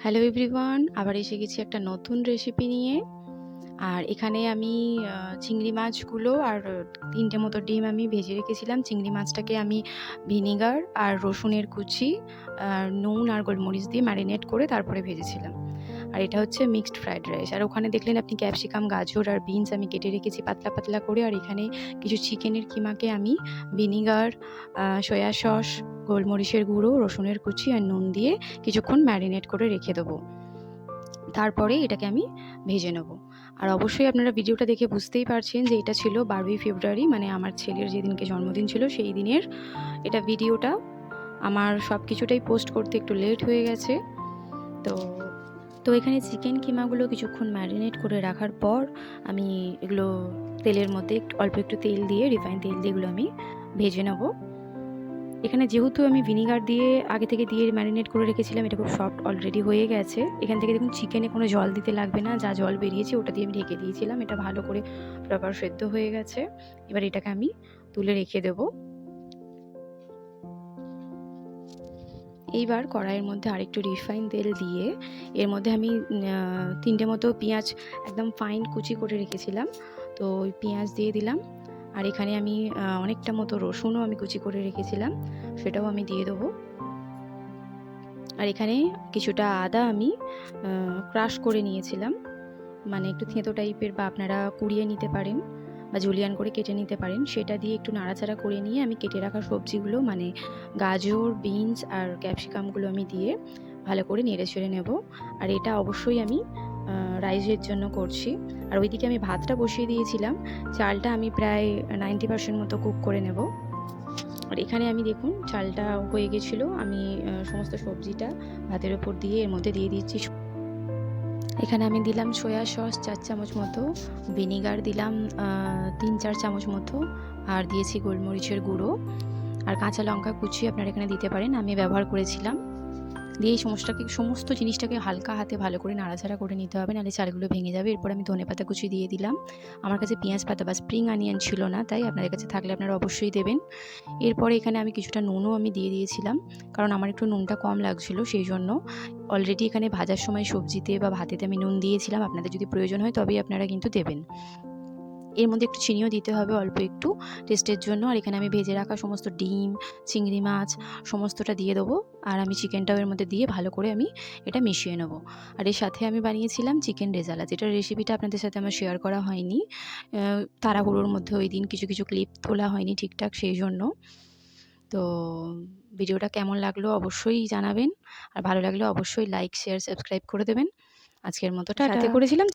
Hello everyone, আবার এসে গেছি একটা নতুন রেসিপি নিয়ে। আর এখানে আমি চিংড়ি মাছগুলো আর ৩টে মতো ডিম আমি ভেজে রেখেছিলাম। চিংড়ি মাছটাকে আমি ভিনিগার আর রসুনের কুচি, নুন আর গোলমরিচ দিয়ে ম্যারিনেট করে তারপরে ভেজেছিলাম। আর এটা হচ্ছে মিক্সড ফ্রাইড রাইস। আর ওখানে দেখলেন আপনি ক্যাপসিকাম, গাজর আর বিনস আমি কেটে রেখেছি পাতলা পাতলা করে। আর এখানে কিছু চিকেনের কিমাকে আমি ভিনিগার, সয়া সস, গোলমরিচের গুঁড়ো, রসুনের কুচি আর নুন দিয়ে কিছুক্ষণ ম্যারিনেট করে রেখে দেবো। তারপরে এটাকে আমি ভেজে নেব। আর অবশ্যই আপনারা ভিডিওটা দেখে বুঝতেই পারছেন যে এটা ছিল 12ই ফেব্রুয়ারি, মানে আমার ছেলের যেদিনকে জন্মদিন ছিল সেই দিনের এটা ভিডিওটা। আমার সব কিছুটাই পোস্ট করতে একটু লেট হয়ে গেছে। তো তো এখানে চিকেন কিমাগুলো কিছুক্ষণ ম্যারিনেট করে রাখার পর আমি এগুলো তেলের মধ্যে অল্প একটু তেল দিয়ে, রিফাইন তেল দিয়ে এগুলো আমি ভেজে নেব। এখানে যেহেতু আমি ভিনিগার দিয়ে আগে থেকে দিয়ে ম্যারিনেট করে রেখেছিলাম, এটা খুব সফট অলরেডি হয়ে গেছে। এখান থেকে দেখুন চিকেনে কোনো জল দিতে লাগবে না, যা জল বেরিয়েছে ওটা দিয়ে আমি ঢেকে দিয়েছিলাম। এটা ভালো করে প্রপার সেদ্ধ হয়ে গেছে। এবার এটাকে আমি তুলে রেখে দেব। এইবার কড়াইয়ের মধ্যে আরেকটু রিফাইন তেল দিয়ে এর মধ্যে আমি 3টে মতো পেঁয়াজ একদম ফাইন কুচি করে রেখেছিলাম, তো ওই পেঁয়াজ দিয়ে দিলাম। আর এখানে আমি অনেকটা মতো রসুনও আমি কুচি করে রেখেছিলাম, সেটাও আমি দিয়ে দেবো। আর এখানে কিছুটা আদা আমি ক্রাশ করে নিয়েছিলাম, মানে একটু থেঁতো টাইপের, বা আপনারা কুড়িয়ে নিতে পারেন বা জুলিয়ান করে কেটে নিতে পারেন। সেটা দিয়ে একটু নাড়াচাড়া করে নিয়ে আমি কেটে রাখা সবজিগুলো, মানে গাজর, বিনস আর ক্যাপসিকামগুলো আমি দিয়ে ভালো করে নেড়ে চেড়ে নেব। আর এটা অবশ্যই আমি রাইসের জন্য করছি। আর ওইদিকে আমি ভাতটা বসিয়ে দিয়েছিলাম, চালটা আমি প্রায় 90% মতো কুক করে নেব। আর এখানে আমি দেখুন চালটা হয়ে গেছিলো, আমি সমস্ত সবজিটা ভাতের ওপর দিয়ে এর মধ্যে দিয়ে দিচ্ছি। এখানে আমি দিলাম সয়া সস 4 চামচ মতো, ভিনিগার দিলাম 3-4 চামচ মতো, আর দিয়েছি গোলমরিচের গুঁড়ো আর কাঁচা লঙ্কা কুচি আপনারা এখানে দিতে পারেন, আমি ব্যবহার করেছিলাম। দিয়ে এই সমস্ত জিনিসটাকে হালকা হাতে ভালো করে নাড়াচাড়া করে নিতে হবে, নাহলে চালগুলো ভেঙে যাবে। এরপর আমি ধনেপাতা কুচি দিয়ে দিলাম। আমার কাছে পেঁয়াজ পাতা বা স্প্রিং অনিয়ন ছিল না, তাই আপনাদের কাছে থাকলে আপনারা অবশ্যই দেবেন। এরপরে এখানে আমি কিছুটা নুনও আমি দিয়ে দিয়েছিলাম, কারণ আমার একটু নুনটা কম লাগছিল, সেই জন্য। অলরেডি এখানে ভাজার সময় সবজিতে বা ভাতেতে আমি নুন দিয়েছিলাম, আপনাদের যদি প্রয়োজন হয় তবেই আপনারা কিন্তু দেবেন। এর মধ্যে একটু চিনিও দিতে হবে অল্প একটু টেস্টের জন্য। আর এখানে আমি ভেজে রাখা সমস্ত ডিম, চিংড়ি মাছ সমস্তটা দিয়ে দেবো। আর আমি চিকেনটাও এর মধ্যে দিয়ে ভালো করে আমি এটা মিশিয়ে নেবো। আর এর সাথে আমি বানিয়েছিলাম চিকেন রেজালা, যেটার রেসিপিটা আপনাদের সাথে আমার শেয়ার করা হয়নি, তাড়াহুড়োর মধ্যে ওই দিন কিছু ক্লিপ তোলা হয়নি ঠিকঠাক, সেই জন্য। তো ভিডিওটা কেমন লাগলো অবশ্যই জানাবেন, আর ভালো লাগলে অবশ্যই লাইক, শেয়ার, সাবস্ক্রাইব করে দেবেন। আজকের মতো টাটা। সাথে করেছিলাম